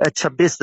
26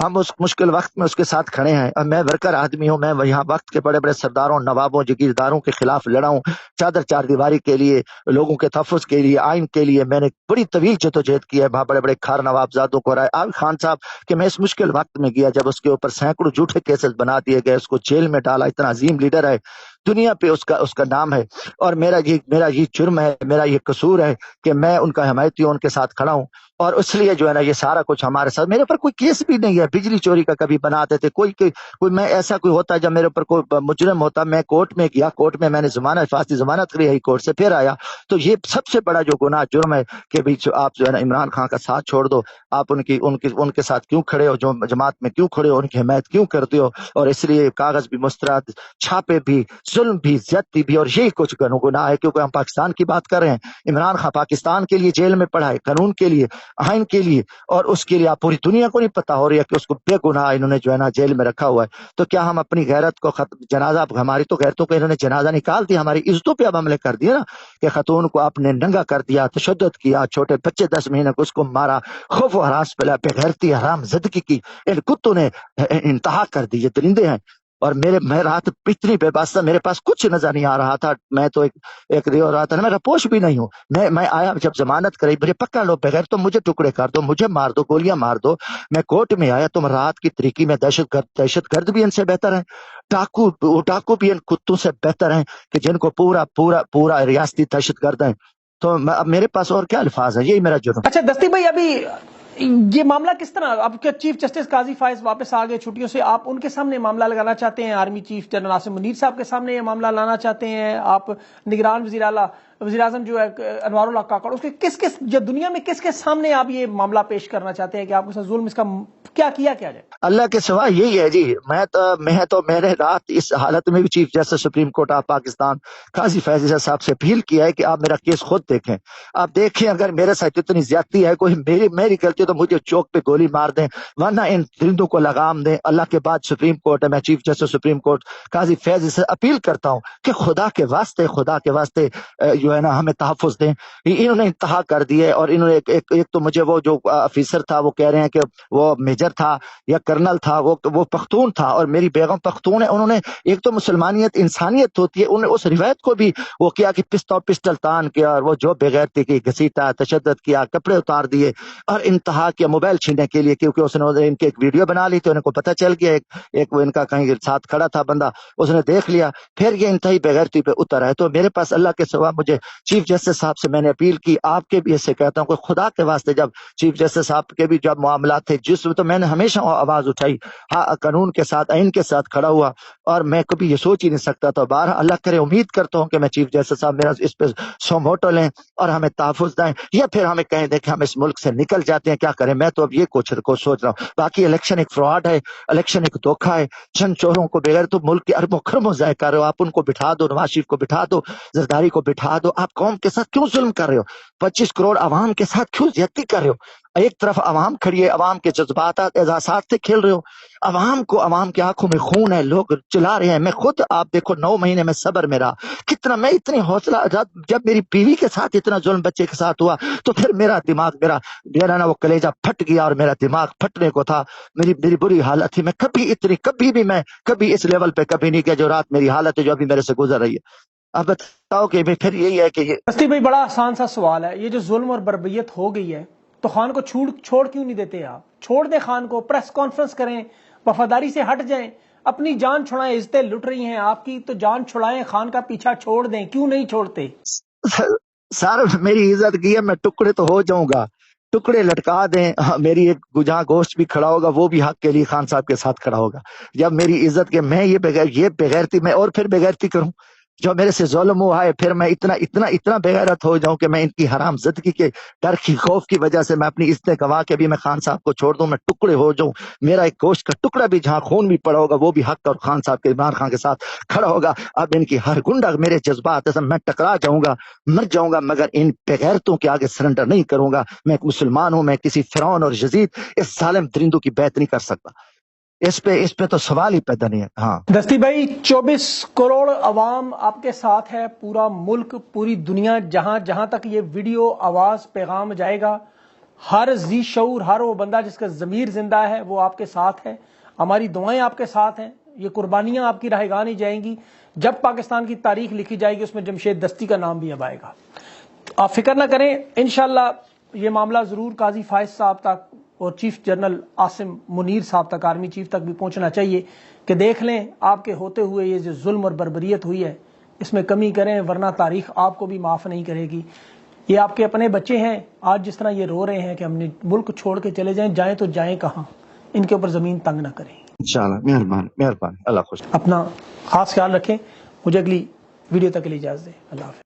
ہم اس مشکل وقت میں اس کے ساتھ کھڑے ہیں، اور میں ورکر آدمی ہوں، میں یہاں وقت کے بڑے بڑے سرداروں، نوابوں، جگیرداروں کے خلاف لڑا ہوں، چادر چار دیواری کے لیے، لوگوں کے تحفظ کے لیے، آئین کے لیے میں نے بڑی طویل جدوجہد کی ہے، وہاں بڑے بڑے کھار نوابزادوں کو رائے عامر خان صاحب کہ میں اس مشکل وقت میں گیا جب اس کے اوپر سینکڑوں جھوٹے کیسز بنا دیے گئے، اس کو جیل میں ڈالا، اتنا عظیم لیڈر ہے دنیا پہ، اس کا نام ہے، اور میرا یہ جرم ہے، میرا یہ قصور ہے کہ میں ان کا حمایتی ہوں، ان کے ساتھ کھڑا ہوں، اور اس لیے جو ہے نا یہ سارا کچھ ہمارے ساتھ، میرے اوپر کوئی کیس بھی نہیں ہے، بجلی چوری کا کبھی بناتے تھے، کوئی میں ایسا کوئی ہوتا جب میرے اوپر کوئی مجرم ہوتا، میں کورٹ میں گیا، کورٹ میں نے حفاظتی ضمانت کری، ہائی کورٹ سے پھر آیا، تو یہ سب سے بڑا جو گناہ جرم ہے کہ بھی آپ جو ہے نا عمران خان کا ساتھ چھوڑ دو، آپ ان کے ساتھ کیوں کھڑے ہو، جو جماعت میں کیوں کھڑے ہو، ان کی حمایت کیوں کرتے ہو، اور اس لیے کاغذ بھی مسترد، چھاپے بھی، ظلم بھی، زیادتی بھی، اور یہی کچھ گناہ ہے، کیونکہ ہم پاکستان کی بات کر رہے ہیں، عمران خان پاکستان کے لیے جیل میں پڑا ہے، قانون کے لیے، آئین کے لیے، اور اس کے لیے آپ پوری دنیا کو نہیں پتا ہو رہی ہے کہ اس کو بے گناہ انہوں نے جو ہے نا جیل میں رکھا ہوا ہے، تو کیا ہم اپنی غیرت کو جنازہ، ہماری تو غیرتوں کو انہوں نے جنازہ نکال دیا، ہماری عزتوں پہ اب حملے کر دیے نا، کہ خاتون کو آپ نے ننگا کر دیا، تشدد کیا، چھوٹے بچے 10 مہینے کو اس کو مارا، خوف و ہراس پھیلا، بغیرتی، حرام زدگی کی، ان کتوں نے انتہا کر دی، یہ درندے ہیں، اور میں رات اتنی بے بس تھا، میرے پاس کچھ نظر نہیں آ رہا تھا، میں تو ایک ریو رہا تھا، میں رپوش بھی نہیں ہوں، میں آیا جب ضمانت کری، مجھے پکڑ لو، بغیر تو مجھے ٹکڑے کر دو، مجھے مار دو، گولیاں مار دو، میں کورٹ میں آیا، تم رات کی طریقی میں دہشت گرد بھی ان سے بہتر ہیں، ڈاکو بھی ان کتوں سے بہتر ہیں کہ جن کو پورا ریاستی دہشت گرد ہیں، تو اب میرے پاس اور کیا الفاظ ہیں، یہی میرا جرم۔ اچھا دستی بھائی، ابھی یہ معاملہ کس طرح، اب کیا چیف جسٹس قاضی فائز واپس آ گئے چھٹیوں سے، آپ ان کے سامنے معاملہ لگانا چاہتے ہیں، army chief general Asim Munir صاحب کے سامنے یہ معاملہ لانا چاہتے ہیں آپ، نگران وزیر اعظم جو ہے انوار اللہ کاکڑ، اس کے جو دنیا میں کس کے سامنے آپ یہ معاملہ پیش کرنا چاہتے ہیں کہ آپ کے ساتھ ظلم، اس کا کیا جائے؟ اللہ کے سوا یہی ہے جی، میں نے رات اس حالت میں بھی chief justice supreme court of Pakistan قاضی فیض صاحب سے اپیل کیا ہے کہ آپ میرا کیس خود دیکھیں، آپ دیکھیں، اگر میرے ساتھ اتنی زیادتی ہے، کوئی میری غلطی ہے تو مجھے چوک پہ گولی مار دیں، ورنہ ان درندوں کو لگام دیں، اللہ کے بعد سپریم کورٹ ہے، میں چیف جسٹس سپریم کورٹ قاضی فیض سے اپیل کرتا ہوں کہ خدا کے واسطے جو ہے نا ہمیں تحفظ دیں، انہوں نے انتہا کر دی ہے، اور انہوں نے ایک تو مجھے وہ جو آفیسر تھا وہ کہہ رہے ہیں کہ وہ میجر تھا یا کرنل تھا، وہ پختون تھا، اور میری بیگم پختون ہے، انہوں نے ایک تو مسلمانیت انسانیت ہوتی ہے، انہوں نے اس روایت کو بھی وہ کیا کہ پسٹل تان کیا، اور وہ جو بغیرتی کی، گھسیٹا، تشدد کیا، کپڑے اتار دیے، اور انتہا کیا موبائل چھیننے کے لیے، کیونکہ اس نے ان کی ایک ویڈیو بنا لی تھی، ان کو پتہ چل گیا، ایک وہ ان کا کہیں ساتھ کھڑا تھا بندہ، اس نے دیکھ لیا، پھر یہ انتہائی بغیرتی پہ اتر ہے، تو میرے پاس اللہ کے سوا مجھے چیف جسٹس صاحب سے میں نے اپیل کی، آپ کے بھی ایسے کہتا ہوں کہ خدا کے واسطے، جب چیف جسٹس صاحب کے بھی جب معاملات تھے جس میں تو میں نے ہمیشہ آواز اٹھائی، ہاں قانون کے ساتھ، آئین کے ساتھ کھڑا ہوا، اور میں کبھی یہ سوچ ہی نہیں سکتا تھا، بارہ اللہ کرے امید کرتا ہوں کہ میں چیف جسٹس صاحب میرا اس پہ سو موٹو لیں اور ہمیں تحفظ دیں، یا پھر ہمیں کہیں دیں کہ ہم اس ملک سے نکل جاتے ہیں، کیا کریں، میں تو اب یہ کچھ سوچ رہا ہوں، باقی الیکشن ایک فراڈ ہے، الیکشن ایک دھوکہ ہے، چند چوروں کو بغیر تو ملک کے اربوں خربوں ضائع کر رہے ہو، آپ ان کو بٹھا دو، نواز شریف کو بٹھا دو، زرداری کو بٹھا دو، آپ قوم کے ساتھ کیوں ظلم کر رہے ہو، 25 کروڑ عوام کے ساتھ کیوں زیادتی کر رہے ہو، ایک طرف عوام کھڑی ہے، عوام کے جذبات احساسات سے کھیل رہے ہو، عوام کی آنکھوں میں خون ہے، لوگ چلا رہے ہیں، میں خود آپ دیکھو 9 مہینے میں صبر میں رہا، کتنا میں اتنی حوصلہ، جب میری بیوی کے ساتھ اتنا ظلم بچے کے ساتھ ہوا تو پھر میرا وہ کلیجہ پھٹ گیا، اور میرا دماغ پھٹنے کو تھا، میری بری حالت تھی، میں کبھی اس لیول پہ کبھی نہیں گیا جو رات میری حالت ہے جو ابھی میرے سے گزر رہی ہے، اب بتاؤ کہ پھر یہی ہے کہ یہ دستی بھائی، بڑا آسان سا سوال ہے، یہ جو ظلم اور بربریت ہو گئی ہے تو خان کو چھوڑ کیوں نہیں دیتے آپ؟ چھوڑ دیں خان کو، پریس کانفرنس کریں، وفاداری سے ہٹ جائیں، اپنی جان چھڑائیں، عزتیں لٹ رہی ہیں آپ کی تو جان چھڑائیں، خان کا پیچھا چھوڑ دیں، کیوں نہیں چھوڑتے؟ سر میری عزت کی ہے، میں ٹکڑے تو ہو جاؤں گا، ٹکڑے لٹکا دیں، میری ایک جہاں گوشت بھی کھڑا ہوگا وہ بھی حق کے لیے خان صاحب کے ساتھ کھڑا ہوگا، جب میری عزت کے میں یہ بغیرتی میں اور پھر بغیرتی کروں، جو میرے سے ظلم ہوا ہے، پھر میں اتنا بغیرت ہو جاؤں کہ میں ان کی حرام زدگی کے ڈر کی خوف کی وجہ سے میں اپنی عزتیں گوا کے بھی میں خان صاحب کو چھوڑ دوں، میں ٹکڑے ہو جاؤں، میرا ایک گوشت کا ٹکڑا بھی جہاں خون بھی پڑا ہوگا وہ بھی حق اور خان صاحب کے، عمران خان کے ساتھ کھڑا ہوگا، اب ان کی ہر گنڈا میرے جذبات ہے، میں ٹکرا جاؤں گا، مر جاؤں گا، مگر ان بغیرتوں کے آگے سرنڈر نہیں کروں گا، میں ایک مسلمان ہوں، میں کسی فرعون اور یزید اس ظالم درندوں کی بیعت نہیں کر سکتا، اس پہ تو سوال ہی پیدا نہیں ہے۔ ہاں دستی بھائی، 24 کروڑ عوام آپ کے ساتھ ہے، پورا ملک، پوری دنیا، جہاں تک یہ ویڈیو، آواز، پیغام جائے گا، ہر ذی شعور، ہر وہ بندہ جس کا ضمیر زندہ ہے وہ آپ کے ساتھ ہے. ہماری دعائیں آپ کے ساتھ ہیں. یہ قربانیاں آپ کی رہائگاہ نہیں جائیں گی. جب پاکستان کی تاریخ لکھی جائے گی اس میں جمشید دستی کا نام بھی اب آئے گا. آپ فکر نہ کریں، انشاءاللہ یہ معاملہ ضرور قاضی فائز صاحب تک اور چیف جنرل عاصم منیر صاحب تک، آرمی چیف تک بھی پہنچنا چاہیے کہ دیکھ لیں آپ کے ہوتے ہوئے یہ جو ظلم اور بربریت ہوئی ہے اس میں کمی کریں، ورنہ تاریخ آپ کو بھی معاف نہیں کرے گی. یہ آپ کے اپنے بچے ہیں. آج جس طرح یہ رو رہے ہیں کہ ہم نے ملک چھوڑ کے چلے جائیں، جائیں تو جائیں کہاں؟ ان کے اوپر زمین تنگ نہ کریں. انشاءاللہ. مہربان مہربان. اللہ خوش. اپنا خاص خیال رکھیں. مجھے اگلی ویڈیو تک کے لیے اجازت دیں. اللہ حافظ.